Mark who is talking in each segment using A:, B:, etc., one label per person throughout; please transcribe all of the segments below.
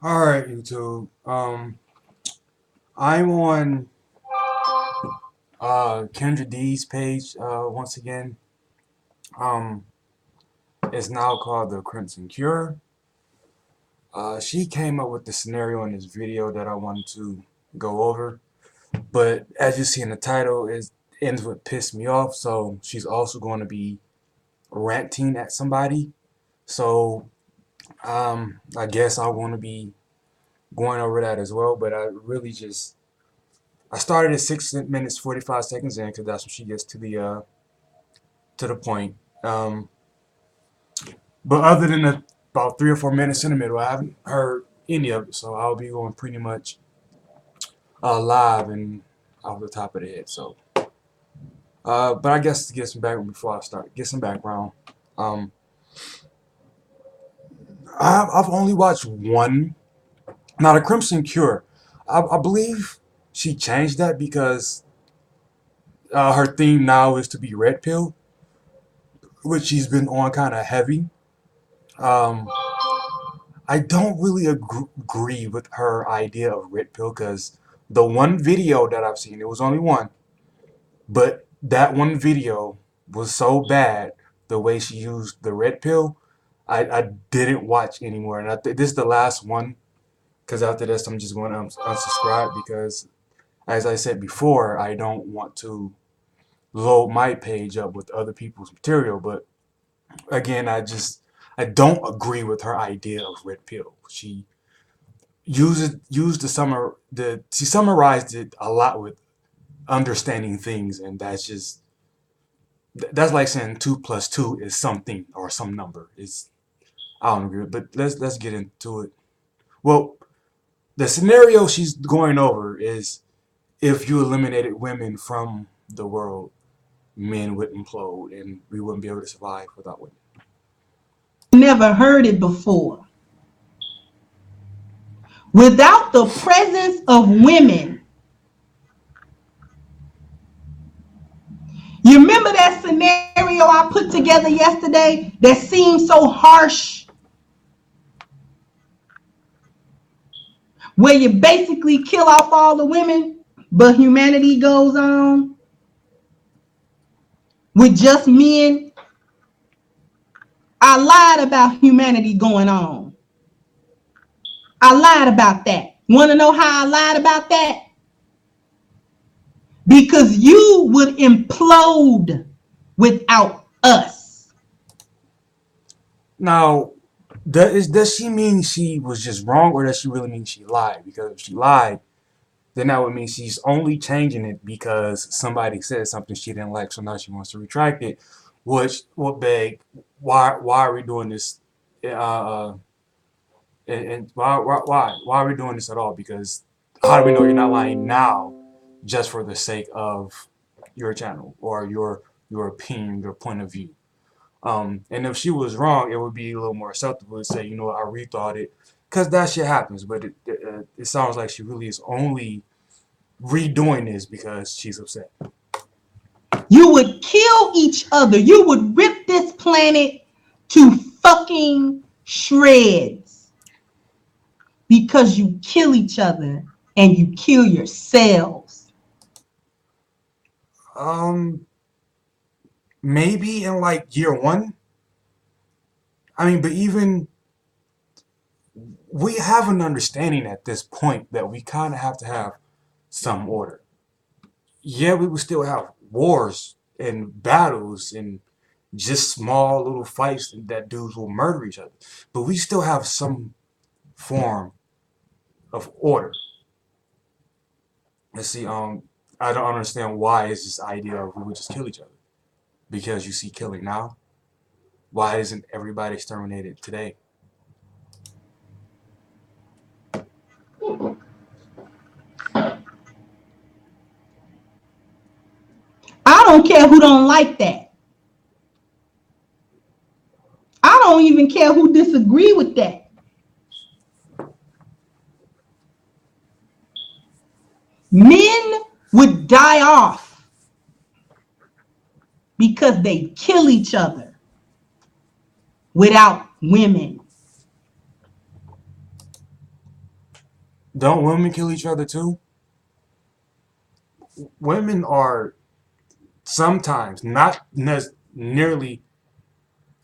A: All right, YouTube. I'm on Kendra D's page once again. Um, it's now called the Crimson Cure. She came up with the scenario in this video that I wanted to go over, but as you see in the title, it ends with "piss me off." So she's also going to be ranting at somebody. So I guess I want to be going over that as well. But I started at 6 minutes 45 seconds in because that's when she gets to the point. Um, but other than about 3 or 4 minutes in the middle, I haven't heard any of it, so I'll be going pretty much live and off the top of the head. So, but I guess to get some background before I start, get some background. Um, I've only watched one. Now, the Crimson Cure, I believe she changed that because her theme now is to be Red Pill, which she's been on kind of heavy. Um, I don't really agree with her idea of red pill because the one video that I've seen, it was only one, but that one video was so bad the way she used the red pill, I didn't watch anymore. And this is the last one because after this I'm just going to unsubscribe because, as I said before, I don't want to load my page up with other people's material. But again, I don't agree with her idea of red pill. Used she summarized it a lot with understanding things, and that's like saying 2 plus 2 is something or some number. It's I don't agree with, but let's get into it. Well, the scenario she's going over is if you eliminated women from the world, men would implode and we wouldn't be able to survive without women.
B: Never heard it before. Without the presence of women, you remember that scenario I put together yesterday that seemed so harsh, where you basically kill off all the women, but humanity goes on with just men? I lied about humanity going on. I lied about that. Want to know how I lied about that? Because you would implode without us.
A: Now, does she mean she was just wrong, or does she really mean she lied? Because if she lied, then that would mean she's only changing it because somebody said something she didn't like, so now she wants to retract it. Which will beg, why are we doing this? And why are we doing this at all? Because how do we know you're not lying now, just for the sake of your channel or your opinion, your point of view? And if she was wrong, it would be a little more acceptable to say, you know what, I rethought it, because that shit happens. But it sounds like she really is only redoing this because she's upset.
B: You would kill each other. You would rip this planet to fucking shreds because you kill each other and you kill yourselves.
A: Um, Maybe in like year one. I mean, but even we have an understanding at this point that we kind of have to have some order. Yeah, we would still have wars and battles and just small little fights that dudes will murder each other, but we still have some form of order. Let's see. I don't understand why is this idea of we would just kill each other because you see killing now. Why isn't everybody exterminated today?
B: I don't care who don't like that. I don't even care who disagree with that. Men would die off because they kill each other without women.
A: Don't women kill each other too? Women are sometimes not nearly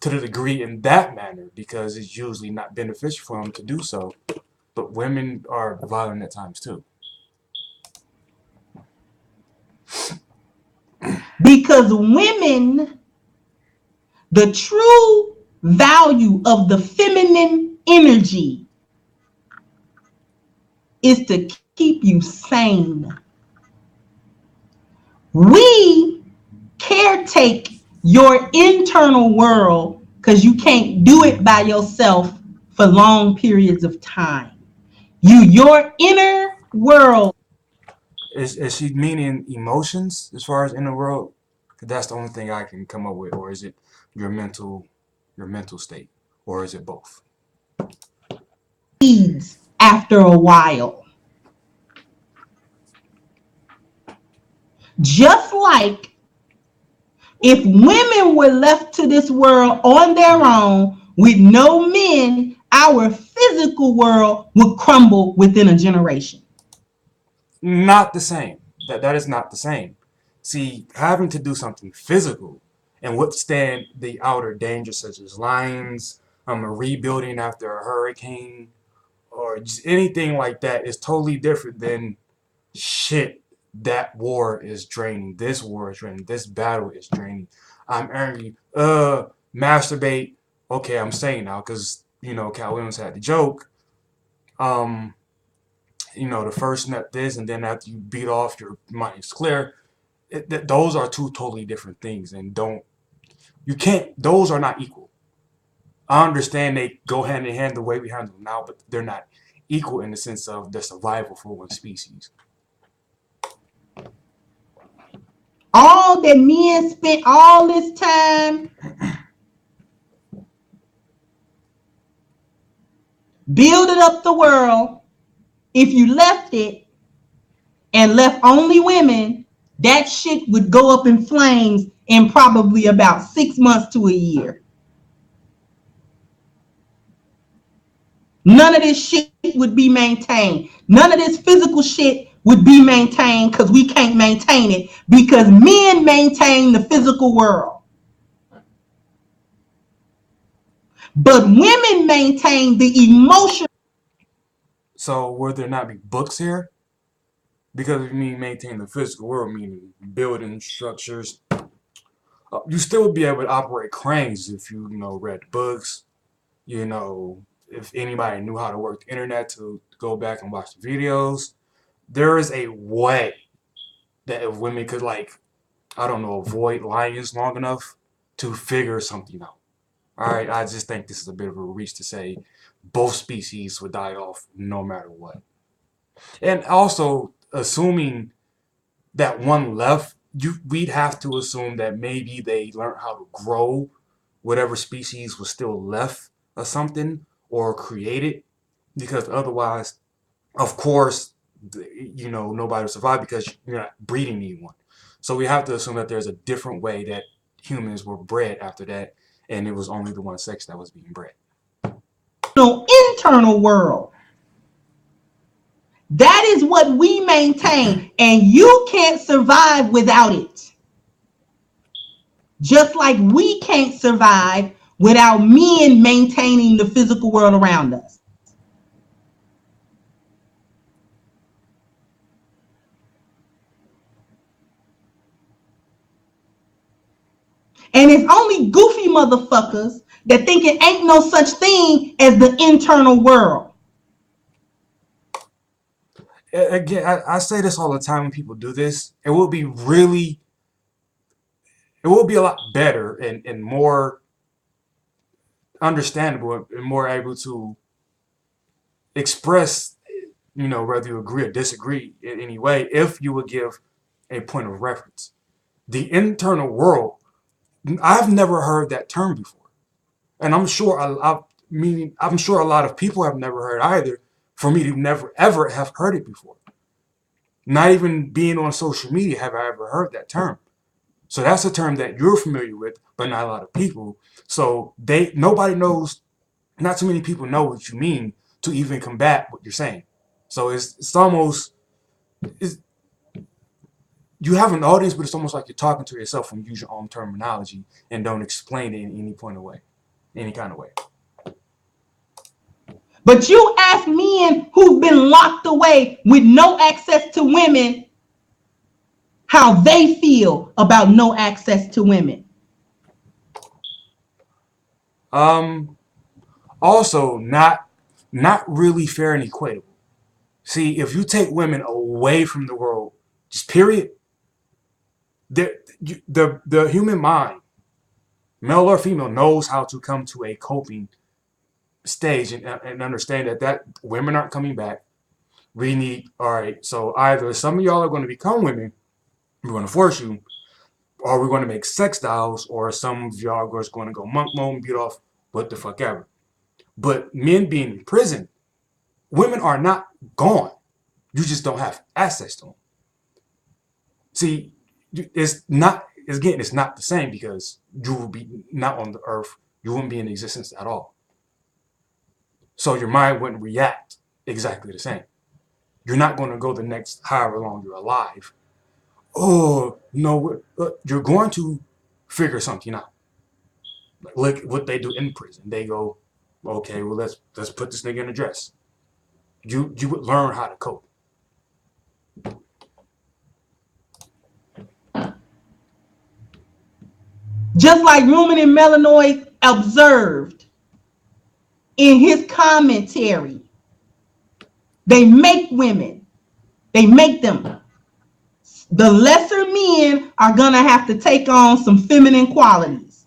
A: to the degree in that manner because it's usually not beneficial for them to do so. But women are violent at times too.
B: Because women, the true value of the feminine energy is to keep you sane. We caretake your internal world because you can't do it by yourself for long periods of time. Your inner world.
A: Is she meaning emotions as far as in the world? 'Cause that's the only thing I can come up with, or is it your mental state, or is it both?
B: Leads after a while. Just like if women were left to this world on their own with no men, our physical world would crumble within a generation.
A: Not the same. That is not the same. See, having to do something physical and withstand the outer dangers such as lions, a rebuilding after a hurricane, or just anything like that is totally different than shit. That war is draining. This war is draining. This battle is draining. I'm angry. Masturbate. Okay, I'm saying now because Cat Williams had the joke. Um, the first nut this, and then after you beat off, your mind is clear. Those are two totally different things, and you can't. Those are not equal. I understand they go hand in hand the way we handle them now, but they're not equal in the sense of the survival for one species.
B: All that men spent all this time building up the world, if you left it and left only women, that shit would go up in flames in probably about 6 months to a year. None of this shit would be maintained. None of this physical shit would be maintained because we can't maintain it because men maintain the physical world. But women maintain the emotional.
A: So would there not be books here? Because if you mean maintain the physical world, meaning building structures, you still would be able to operate cranes if you read books. If anybody knew how to work the internet to go back and watch the videos, there is a way that if women could I don't know, avoid lions long enough to figure something out. All right, I just think this is a bit of a reach to say both species would die off no matter what. And also, assuming that one left, we'd have to assume that maybe they learned how to grow whatever species was still left or something or created, because otherwise, of course, nobody will survive because you're not breeding anyone. So we have to assume that there's a different way that humans were bred after that, and it was only the one sex that was being bred.
B: Internal world. That is what we maintain, and you can't survive without it. Just like we can't survive without men maintaining the physical world around us. And it's only goofy motherfuckers that think it ain't no such thing as the internal world.
A: Again, I say this all the time when people do this. It will be a lot better and more understandable and more able to express, whether you agree or disagree in any way, if you would give a point of reference. The internal world, I've never heard that term before. And I'm sure I'm sure a lot of people have never heard either. For me to never ever have heard it before. Not even being on social media have I ever heard that term. So that's a term that you're familiar with, but not a lot of people. So nobody knows, not too many people know what you mean to even combat what you're saying. So it's almost it's, you have an audience, but it's almost like you're talking to yourself when you use your own terminology and don't explain it in any point of way, any kind of way.
B: But you ask men who've been locked away with no access to women how they feel about no access to women.
A: Also, not really fair and equatable. See, if you take women away from the world, just period, the human mind, male or female, knows how to come to a coping stage and understand that women aren't coming back. We need, all right, so either some of y'all are going to become women, we're going to force you, or we're going to make sex dolls, or some of y'all are just going to go monk mode and beat off what the fuck ever. But men being in prison, women are not gone. You just don't have access to them. See, it's not, it's not the same because you will be not on the earth. You wouldn't be in existence at all. So your mind wouldn't react exactly the same. You're not going to go the next however long you're alive. Oh, no, you're going to figure something out. Like, look what they do in prison. They go, okay, well, let's put this nigga in a dress. You would learn how to cope.
B: Just like Rumen and Melanoid observed in his commentary, they make women, they make them. The lesser men are going to have to take on some feminine qualities.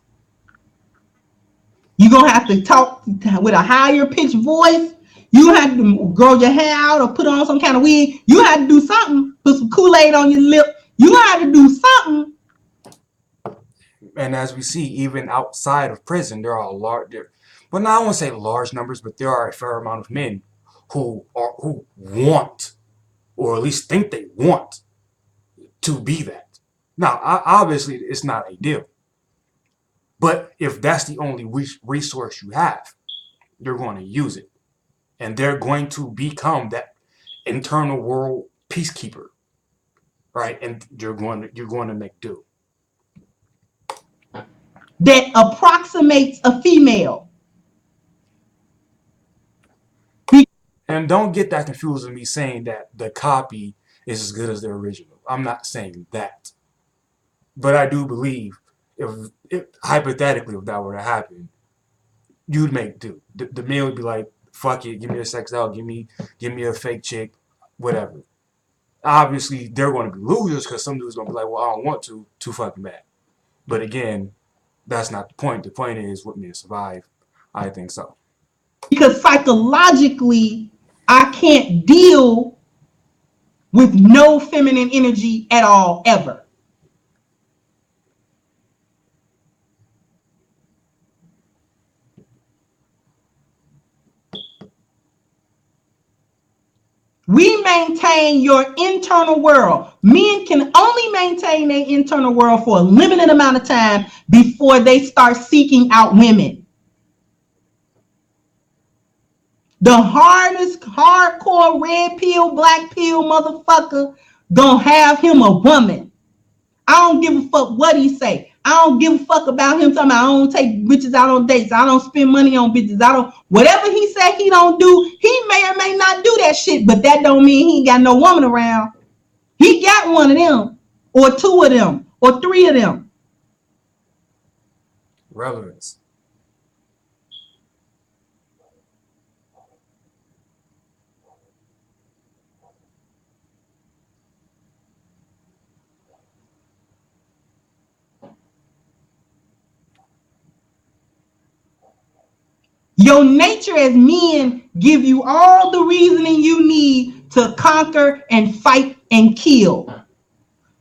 B: You're going to have to talk with a higher pitched voice. You have to grow your hair out or put on some kind of wig. You have to do something. Put some Kool-Aid on your lip. You have to do something.
A: And as we see, even outside of prison, there are well, now I won't say large numbers, but there are a fair amount of men who want, or at least think they want, to be that. Now, obviously, it's not ideal. But if that's the only resource you have, you're going to use it. And they're going to become that internal world peacekeeper, right? And you're going to make do.
B: That approximates a female.
A: And don't get that confused with me saying that the copy is as good as the original. I'm not saying that. But I do believe if hypothetically, if that were to happen, you'd make do. The man would be like, fuck it, give me a sex doll, give me a fake chick, whatever. Obviously, they're going to be losers because some dude's going to be like, well, I don't want to, too fucking bad. But again, that's not the point. The point is, would men survive? I think so.
B: Because psychologically, I can't deal with no feminine energy at all, ever. We maintain your internal world. Men can only maintain their internal world for a limited amount of time before they start seeking out women. The hardest, hardcore red pill, black pill motherfucker gonna have him a woman. I don't give a fuck what he say. I don't give a fuck about him talking about I don't take bitches out on dates. I don't spend money on bitches. I don't, whatever he said he don't do, he may or may not do that shit, but that don't mean he ain't got no woman around. He got one of them, or two of them, or three of them.
A: Relevance.
B: Your nature as men give you all the reasoning you need to conquer and fight and kill.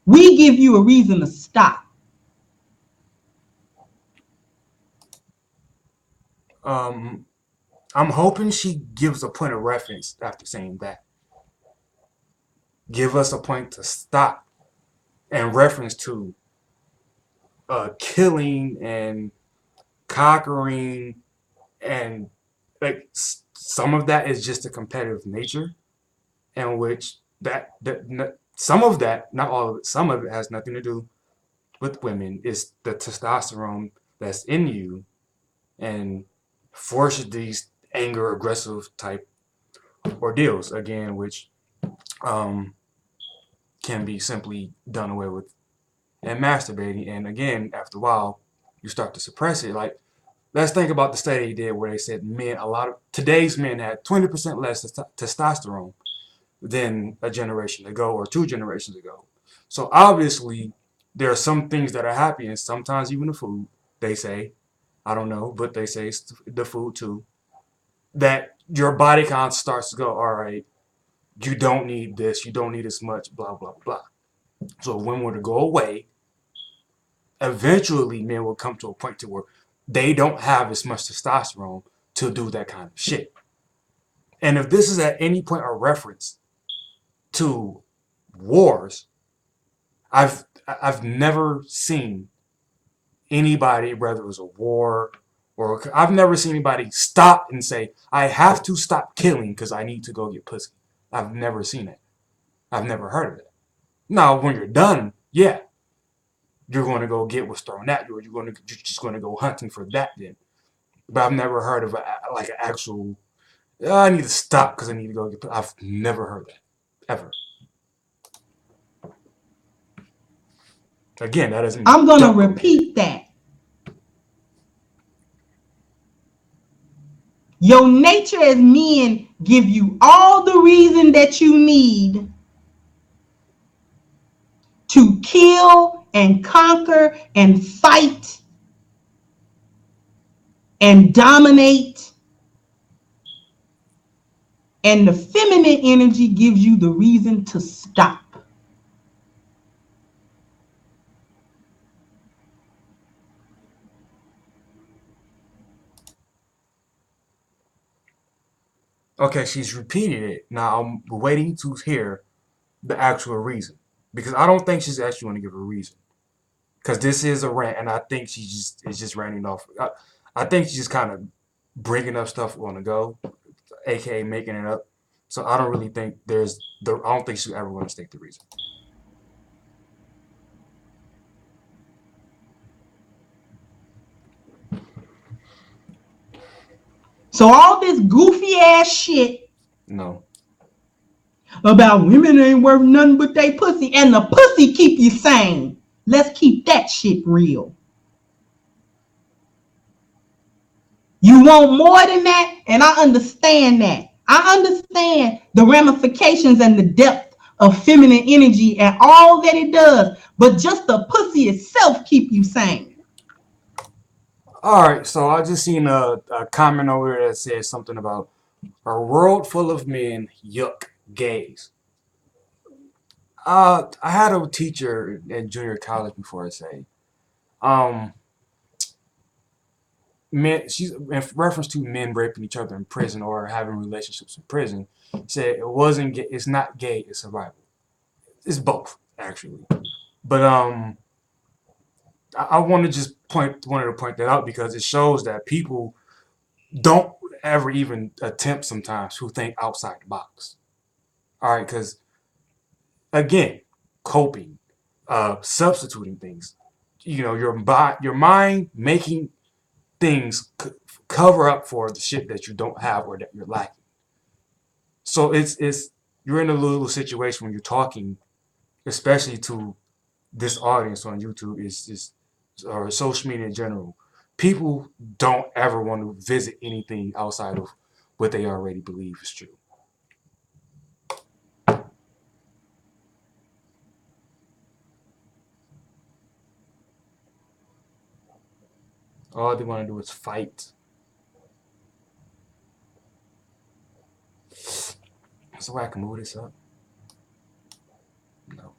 B: We give you a reason to stop.
A: I'm hoping she gives a point of reference after saying that. Give us a point to stop and reference to killing and conquering, and like some of that is just a competitive nature. in which some of that, not all of it, some of it has nothing to do with women. It's the testosterone that's in you and forces these anger, aggressive type ordeals again, which um, can be simply done away with and masturbating. And again, after a while, you start to suppress it. Like, let's think about the study they did where they said a lot of today's men had 20% less testosterone than a generation ago or 2 generations ago. So obviously, there are some things that are happening. Sometimes even the food, they say, I don't know, but they say it's the food too, that your body kind of starts to go, all right, you don't need this, you don't need as much, blah, blah, blah. So if women were to go away, eventually men will come to a point to where they don't have as much testosterone to do that kind of shit. And if this is at any point a reference to wars, I've never seen anybody, whether it was a war or I've never seen anybody stop and say, I have to stop killing because I need to go get pussy. I've never seen it. I've never heard of it. Now, when you're done, yeah, you're going to go get what's thrown at you, or you're just going to go hunting for that then. But I've never heard of like an actual, I need to stop because I need to go get pussy. I've never heard that, ever. Again, that isn't.
B: I'm going to repeat that. Your nature as men give you all the reason that you need to kill and conquer and fight and dominate. And the feminine energy gives you the reason to stop.
A: Okay, she's repeating it. Now I'm waiting to hear the actual reason. Because I don't think she's actually going to give a reason. Because this is a rant, and I think she is just ranting off. I think she's just kind of bringing up stuff on the go, aka making it up. So I don't really think I don't think she's ever going to state the reason.
B: So all this goofy ass shit
A: No.
B: about women ain't worth nothing but they pussy, and the pussy keep you sane. Let's keep that shit real. You want more than that, and I understand that. I understand the ramifications and the depth of feminine energy and all that it does, but just the pussy itself keep you sane.
A: All right, so I just seen a comment over there that says something about a world full of men, yuck, gays. I had a teacher in junior college before I say, um, men. She's in reference to men raping each other in prison or having relationships in prison. Said it wasn't gay. It's not gay. It's survival. It's both actually. But I want to just wanted to point that out because it shows that people don't ever even attempt sometimes to think outside the box. All right, because again, coping, substituting things, your mind making things cover up for the shit that you don't have or that you're lacking. So it's you're in a little situation when you're talking, especially to this audience on YouTube, or social media in general. People don't ever want to visit anything outside of what they already believe is true. All they want to do is fight. So I can move this up. No.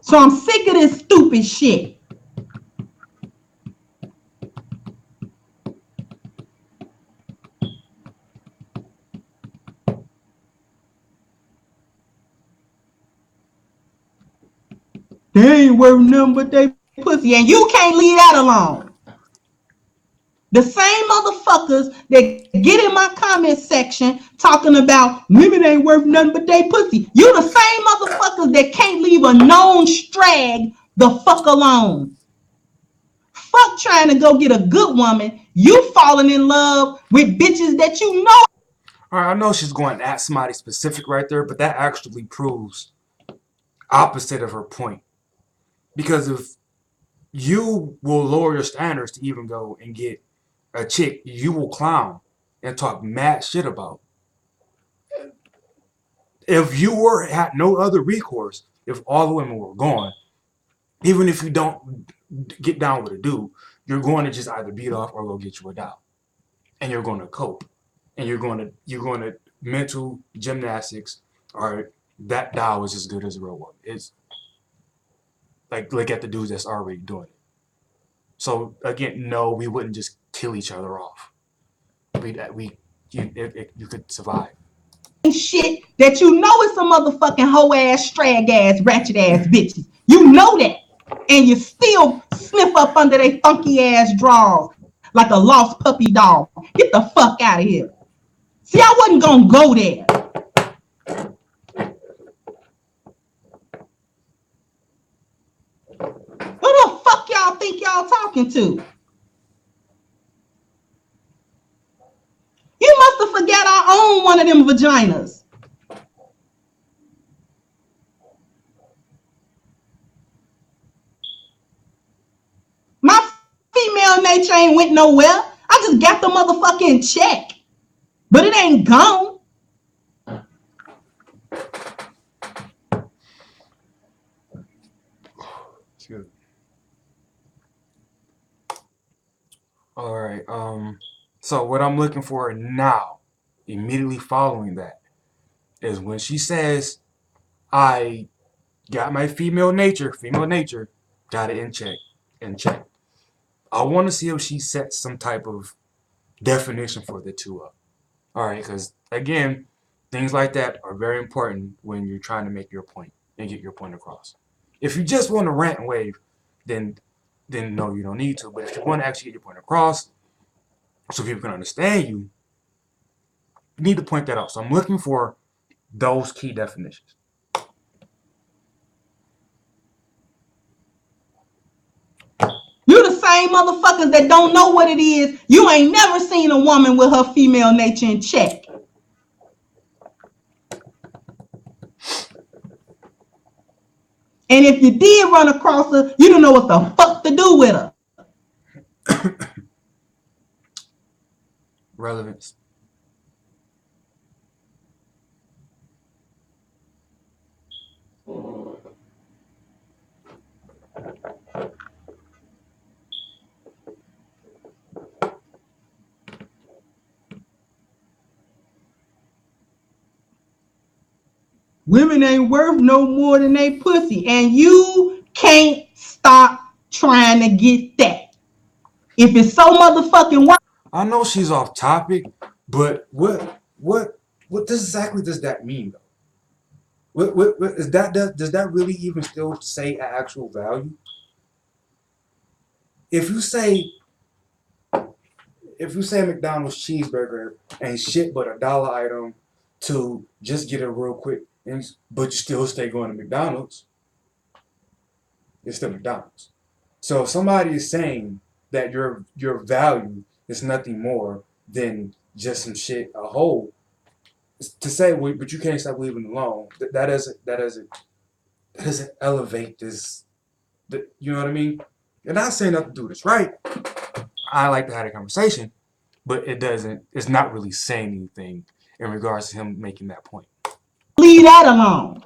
B: So I'm sick of this stupid shit. They ain't worth nothing but they pussy, and you can't leave that alone. The same motherfuckers that get in my comment section talking about women ain't worth nothing but they pussy. You the same motherfuckers that can't leave a known strag the fuck alone. Fuck trying to go get a good woman. You falling in love with bitches that you know.
A: All right, I know she's going at somebody specific right there, but that actually proves opposite of her point. Because if you will lower your standards to even go and get a chick you will clown and talk mad shit about. If you were had no other recourse, if all the women were gone, even if you don't get down with a dude, you're going to just either beat off or go get you a doll, and you're going to cope, and you're going to mental gymnastics. Or that doll is as good as a real one. It's like look at the dudes that's already doing it. So again, no, we wouldn't just kill each other off. You could survive.
B: Shit that you know is some motherfucking hoe ass, strag ass, ratchet ass bitches. You know that. And you still sniff up under their funky ass drawers like a lost puppy dog. Get the fuck out of here. See, I wasn't gonna go there. Who the fuck y'all think y'all talking to? You must have forgot I own one of them vaginas. My female nature ain't went nowhere. I just got the motherfucking check. But it ain't gone.
A: Good. All right. So what I'm looking for now, immediately following that, is when she says, "I got my female nature, got it in check, in check." I want to see if she sets some type of definition for the two up. All right, because again, things like that are very important when you're trying to make your point and get your point across. If you just want to rant and wave, then no, you don't need to. But if you want to actually get your point across, so people can understand you, you need to point that out. So I'm looking for those key definitions.
B: You the same motherfuckers that don't know what it is. You ain't never seen a woman with her female nature in check. And if you did run across her, you don't know what the fuck to do with her.
A: Relevance.
B: Women ain't worth no more than they pussy. And you can't stop trying to get that. If it's so motherfucking worth.
A: I know she's off topic, but what exactly does that mean though? What is that? Does that really even still say actual value? If you say McDonald's cheeseburger ain't shit but a dollar item to just get it real quick, but you still stay going to McDonald's, it's still McDonald's. So if somebody is saying that your value is nothing more than just some shit, a hole, to say, but you can't stop leaving alone. That doesn't elevate this. You know what I mean? You're not saying not to do this right. I like to have a conversation, but it doesn't. It's not really saying anything in regards to him making that point.
B: Leave that alone.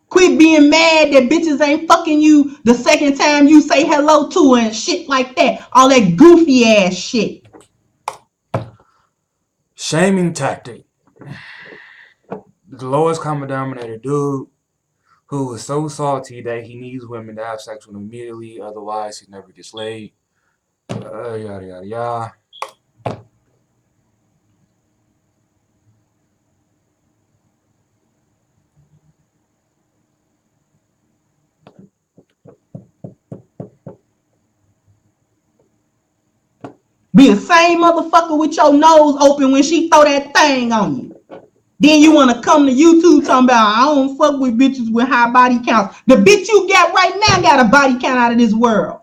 B: Quit being mad that bitches ain't fucking you the second time you say hello to her and shit like that. All that goofy ass shit.
A: Shaming tactic. The lowest common denominator dude who is so salty that he needs women to have sex with him immediately, otherwise he never gets laid. Yada yada yada.
B: Be the same motherfucker with your nose open when she throw that thing on you. Then you want to come to YouTube talking about, I don't fuck with bitches with high body counts. The bitch you got right now got a body count out of this world.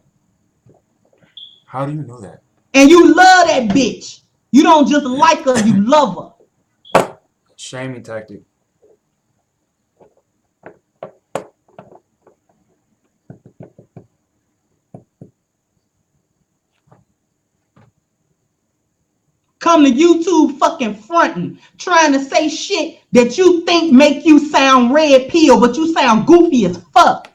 A: How do you know that?
B: And you love that bitch. You don't just like her, you love her.
A: Shaming tactic.
B: Come to YouTube fucking fronting, trying to say shit that you think make you sound red pill, but you sound goofy as fuck.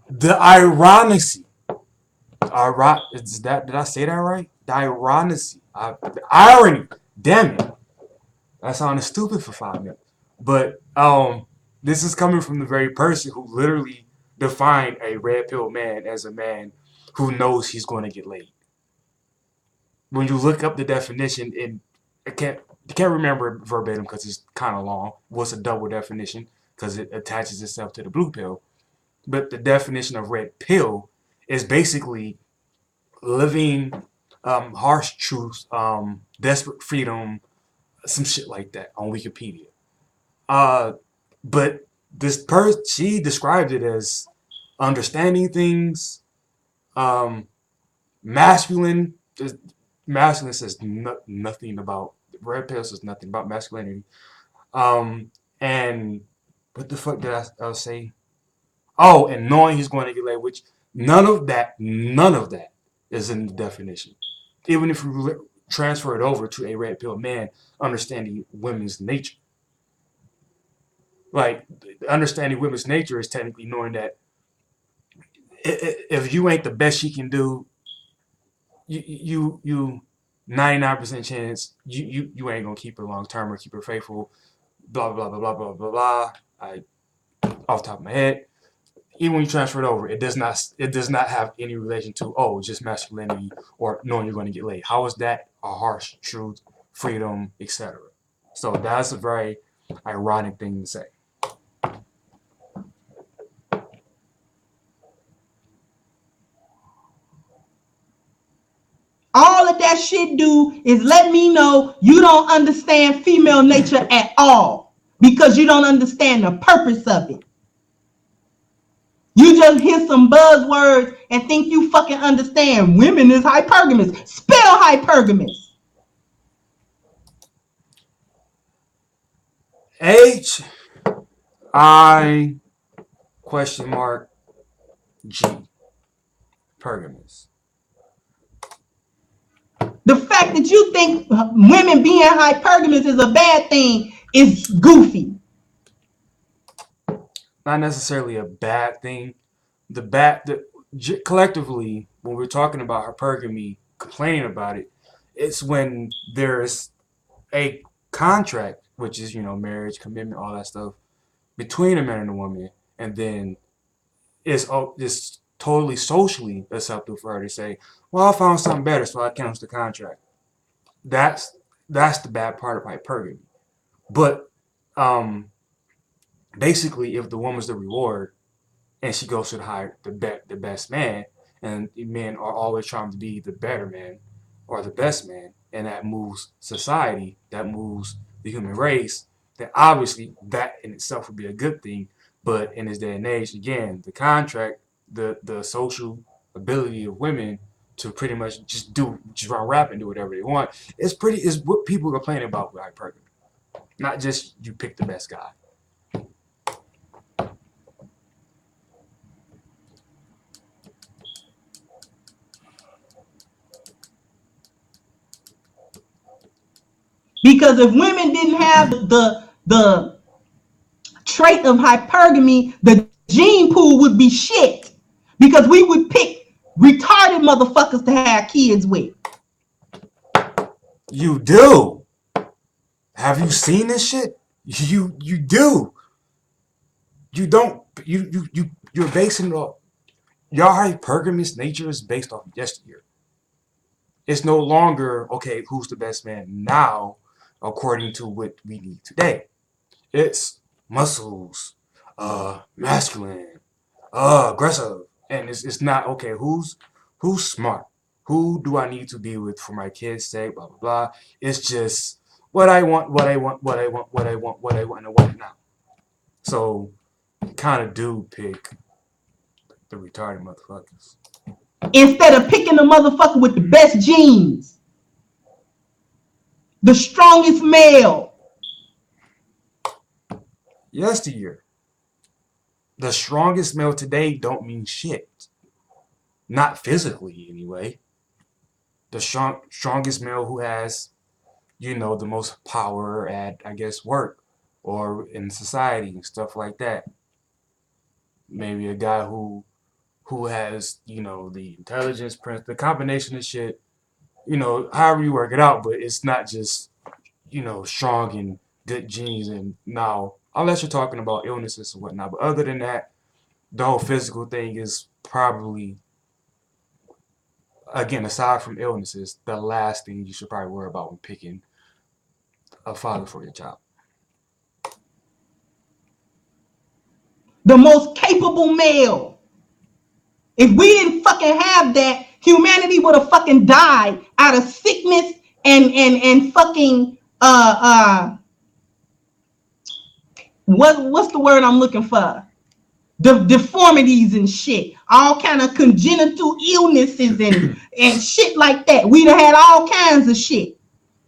A: The ironicy. Did I say that right? The ironicy. The irony. Damn it. That sounded stupid for 5 minutes. But this is coming from the very person who literally defined a red pill man as a man who knows he's going to get laid. When you look up the definition, you can't remember it verbatim because it's kind of long. What's a double definition? Because it attaches itself to the blue pill. But the definition of red pill is basically living harsh truths, desperate freedom, some shit like that on Wikipedia. But she described it as understanding things, masculine. Masculine says nothing about red pill says nothing about masculinity. And what the fuck did I say? Oh, and knowing he's going to get laid, which none of that is in the definition. Even if you transfer it over to a red pill man, understanding women's nature. Like, understanding women's nature is technically knowing that if you ain't the best she can do, you 99% chance you ain't gonna keep her long term or keep her faithful. Blah blah blah blah blah blah blah. Off the top of my head, even when you transfer it over, it does not have any relation to just masculinity or knowing you're going to get laid. How is that a harsh truth, freedom, etc.? So that's a very ironic thing to say.
B: All of that shit do is let me know you don't understand female nature at all because you don't understand the purpose of it. You just hear some buzzwords and think you fucking understand women is hypergamous. Spell hypergamous.
A: H-I ? Pergamus.
B: The fact that you think women being hypergamous is a bad thing is goofy.
A: Not necessarily a bad thing. Collectively, when we're talking about hypergamy, complaining about it, it's when there's a contract, which is marriage, commitment, all that stuff, between a man and a woman, and then it's totally socially acceptable for her to say, "Well, I found something better, so I cancel the contract." That's the bad part of hypergamy. But basically, if the woman's the reward and she goes to the best man, and men are always trying to be the better man or the best man, and that moves society, that moves the human race, then obviously that in itself would be a good thing. But in this day and age, again, the contract, the social ability of women to pretty much just run rap and do whatever they want is what people are complaining about with hypergamy. Not just you pick the best guy.
B: Because if women didn't have the trait of hypergamy, the gene pool would be shit. Because we would pick retarded motherfuckers to have kids with.
A: You do. Have you seen this shit? You do. You don't. You're basing it off. Your hypergamous nature is based off yesteryear. It's no longer okay. Who's the best man now, according to what we need today? It's muscles, masculine, aggressive, and it's not okay. Who's smart? who do I need to be with for my kids' sake, blah, blah, blah. It's just what I want, what I want, what I want, what I want, what I want, and what now. So, kind of do pick the retarded motherfuckers.
B: Instead of picking the motherfucker with the best genes, the strongest male.
A: Yesteryear, the strongest male today don't mean shit. Not physically, anyway. The strongest male who has, you know, the most power at, I guess, work or in society and stuff like that. Maybe a guy who has, you know, the intelligence, the combination of shit, you know, however you work it out, but it's not just, you know, strong and good genes. And now, unless you're talking about illnesses and whatnot, but other than that, the whole physical thing is probably, again, aside from illnesses, the last thing you should probably worry about when picking a father for your child.
B: The most capable male. If we didn't fucking have that, humanity would have fucking died out of sickness and fucking what's the word I'm looking for? Deformities and shit, all kind of congenital illnesses and shit like that. We'd have had all kinds of shit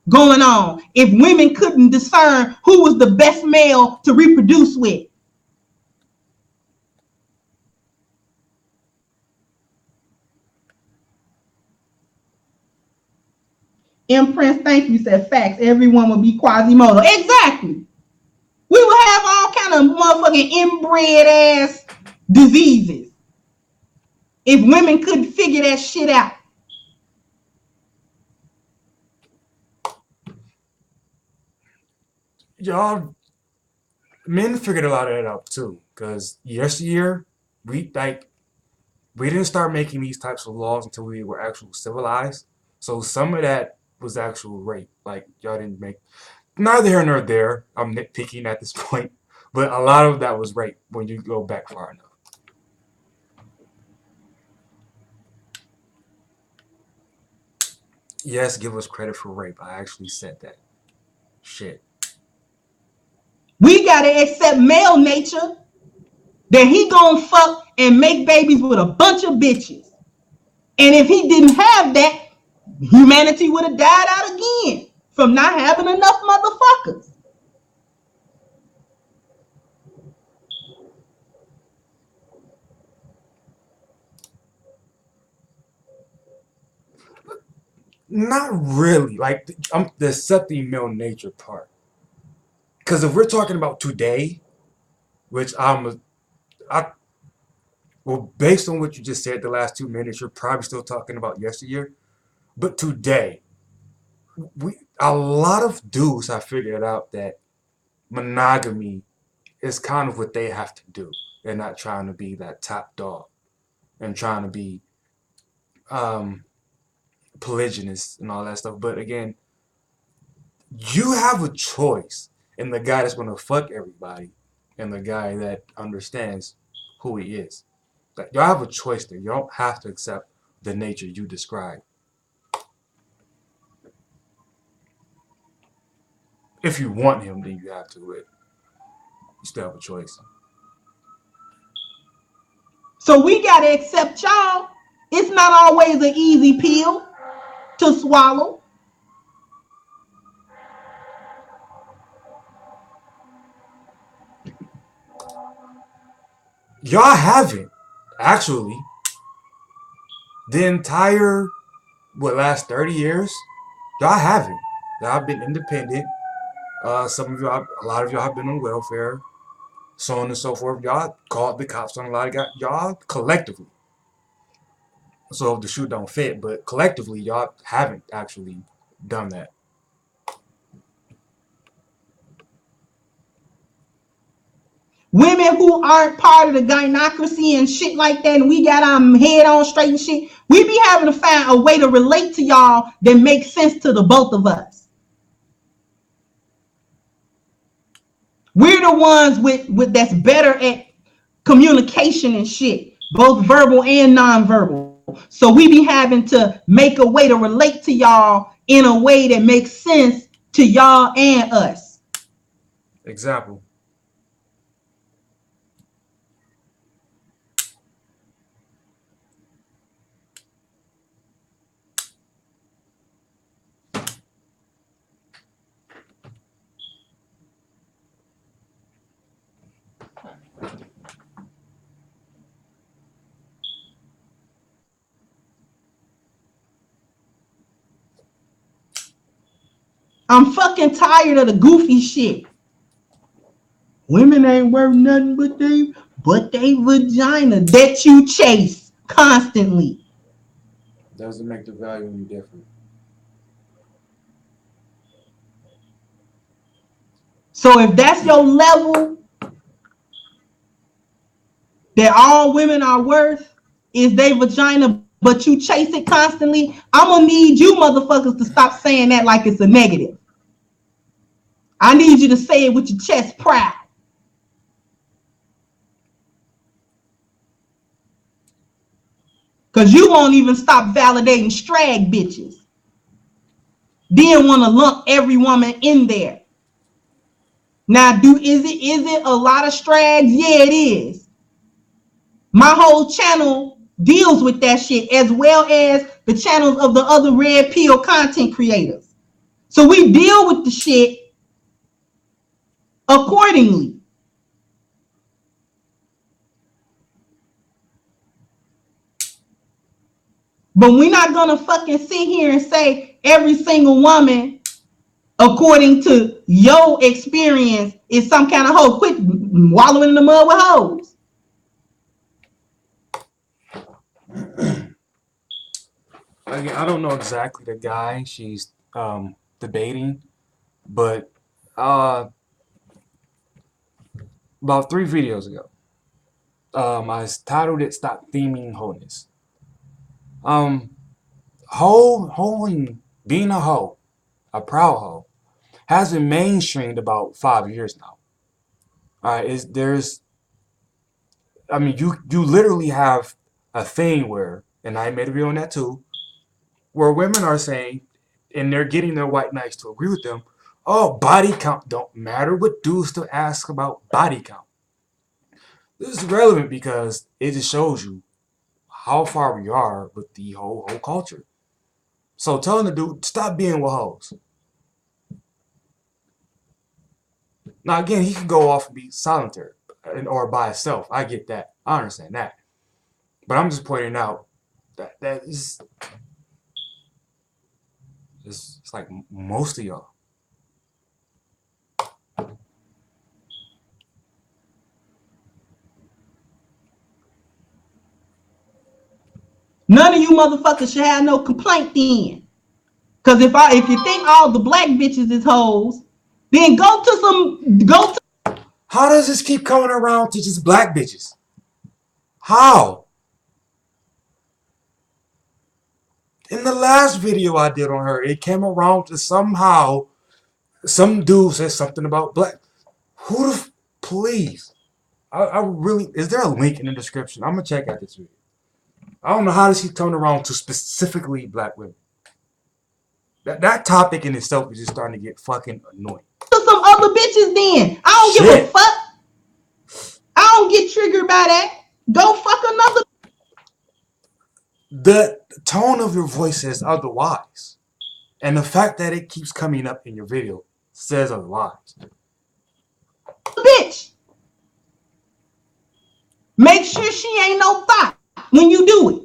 B: going on if women couldn't discern who was the best male to reproduce with. Prince, thank you, said facts. Everyone would be Quasimodo. Exactly. We would have all kind of motherfucking inbred ass diseases if women couldn't figure that shit out.
A: Y'all, men figured a lot of that out too. Because yesteryear, we didn't start making these types of laws until we were actually civilized. So some of that was actual rape. Like y'all didn't make, neither here nor there. I'm nitpicking at this point, but a lot of that was rape when you go back far enough. Yes, give us credit for rape. I actually said that. Shit.
B: We gotta accept male nature that he gonna fuck and make babies with a bunch of bitches. And if he didn't have that, humanity would have died out again from not having enough motherfuckers.
A: Not really. Like, I'm the accepting male nature part. Because if we're talking about today, which well, based on what you just said the last 2 minutes, you're probably still talking about yesteryear. But today, a lot of dudes have figured out that monogamy is kind of what they have to do. They're not trying to be that top dog and trying to be polygynous and all that stuff. But again, you have a choice in the guy that's going to fuck everybody and the guy that understands who he is. Like, y'all have a choice there. You don't have to accept the nature you describe. If you want him, then you have to. But you still have a choice.
B: So we gotta accept y'all. It's not always an easy pill to swallow.
A: Y'all haven't, actually. The entire, last 30 years? Y'all haven't. Y'all have been independent. Some of y'all, a lot of y'all have been on welfare, so on and so forth. Y'all called the cops on a lot of guys. Y'all collectively. So if the shoe don't fit, but collectively, y'all haven't actually done that.
B: Women who aren't part of the gynocracy and shit like that, and we got our head on straight and shit, we be having to find a way to relate to y'all that makes sense to the both of us. We're the ones with that's better at communication and shit, both verbal and non-verbal. So we be having to make a way to relate to y'all in a way that makes sense to y'all and us.
A: Example.
B: I'm fucking tired of the goofy shit. Women ain't worth nothing but they vagina that you chase constantly.
A: Doesn't make the value any different.
B: So if that's your level, that all women are worth is they vagina, but you chase it constantly, I'm gonna need you motherfuckers to stop saying that like it's a negative. I need you to say it with your chest proud. Cause you won't even stop validating strag bitches. Then want to lump every woman in there. Now, is it a lot of strags? Yeah, it is. My whole channel deals with that shit, as well as the channels of the other red pill content creators. So we deal with the shit accordingly. But we're not gonna fucking sit here and say every single woman, according to your experience, is some kind of hoe. Quit wallowing in the mud with hoes.
A: Again, I don't know exactly the guy she's debating, but about 3 videos ago, I titled it "Stop Theming Wholeness." Hoeing, being a hoe, a proud hoe, has been mainstreamed about 5 years now. All right, I mean, you literally have a thing where, and I made a video on that too, where women are saying, and they're getting their white knights to agree with them, oh, body count don't matter, what dudes still ask about body count. This is relevant because it just shows you how far we are with the whole culture. So telling the dude, stop being with hoes. Now again, he could go off and be solitary or by himself. I get that. I understand that. But I'm just pointing out that is it's like most of y'all.
B: None of you motherfuckers should have no complaint then. Cause if you think all the black bitches is hoes, then go to.
A: How does this keep coming around to just black bitches? How? In the last video I did on her, it came around to somehow some dude said something about black. Who the please? I really, is there a link in the description? I'm gonna check out this video. I don't know how does he turn around to specifically black women. That topic in itself is just starting to get fucking annoying.
B: To some other bitches then. I don't give a fuck. I don't get triggered by that. Go fuck another.
A: The tone of your voice says otherwise. And the fact that it keeps coming up in your video says otherwise.
B: Bitch. Make sure she ain't no thought when you do it.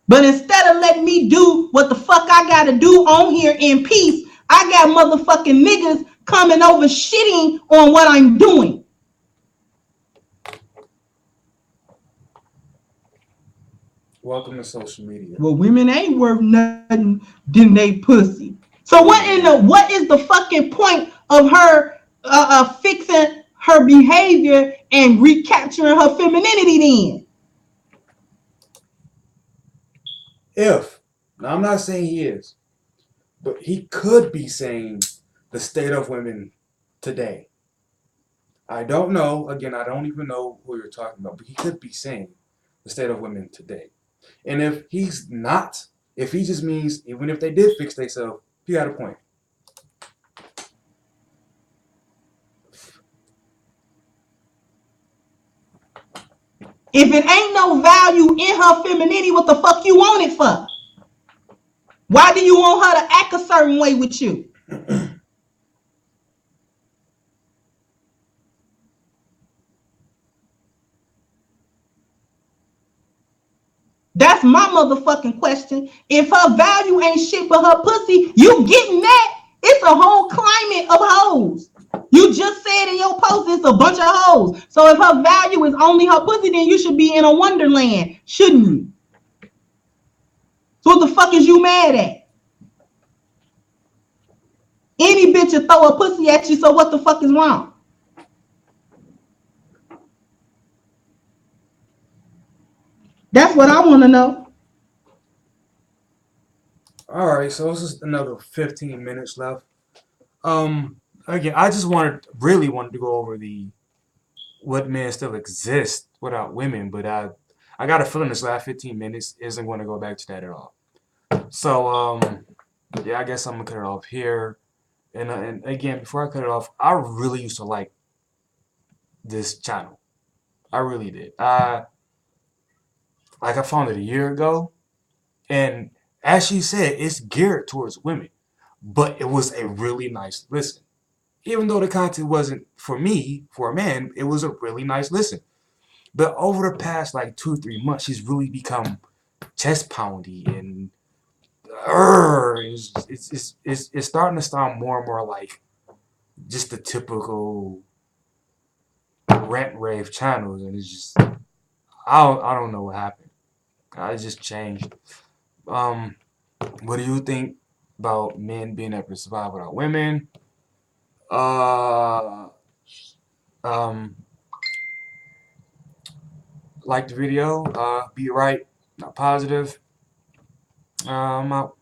B: But instead of letting me do what the fuck I gotta do on here in peace, I got motherfucking niggas coming over shitting on what I'm doing.
A: Welcome to social media.
B: Well, women ain't worth nothing than they pussy. So what is the fucking point of her fixing her behavior and recapturing her femininity then.
A: Now I'm not saying he is, but he could be saying the state of women today. I don't know. Again, I don't even know who you're talking about, but he could be saying the state of women today. And if he's not, if he just means even if they did fix themselves, he got a point.
B: If it ain't no value in her femininity, what the fuck you want it for? Why do you want her to act a certain way with you? That's my motherfucking question. If her value ain't shit but her pussy, you getting that? It's a whole climate of hoes. You just said in your post it's a bunch of hoes. So if her value is only her pussy, then you should be in a wonderland, shouldn't you? So what the fuck is you mad at? Any bitch will throw a pussy at you, so what the fuck is wrong? That's what I want to know.
A: All right, so this is another 15 minutes left. Again, I just really wanted to go over the what men still exist without women, but I got a feeling this last 15 minutes isn't going to go back to that at all. So yeah, I guess I'm gonna cut it off here. And again, before I cut it off, I really used to like this channel. I really did. I found it a year ago, and as she said, it's geared towards women, but it was a really nice listen. Even though the content wasn't for me, for a man, it was a really nice listen. But over the past like 2 or 3 months, she's really become chest poundy and it's starting to sound more and more like just the typical rant rave channels, and it's just I don't know what happened. It just changed. What do you think about men being able to survive without women? Uh, um, like the video. Be right, not positive. I'm out.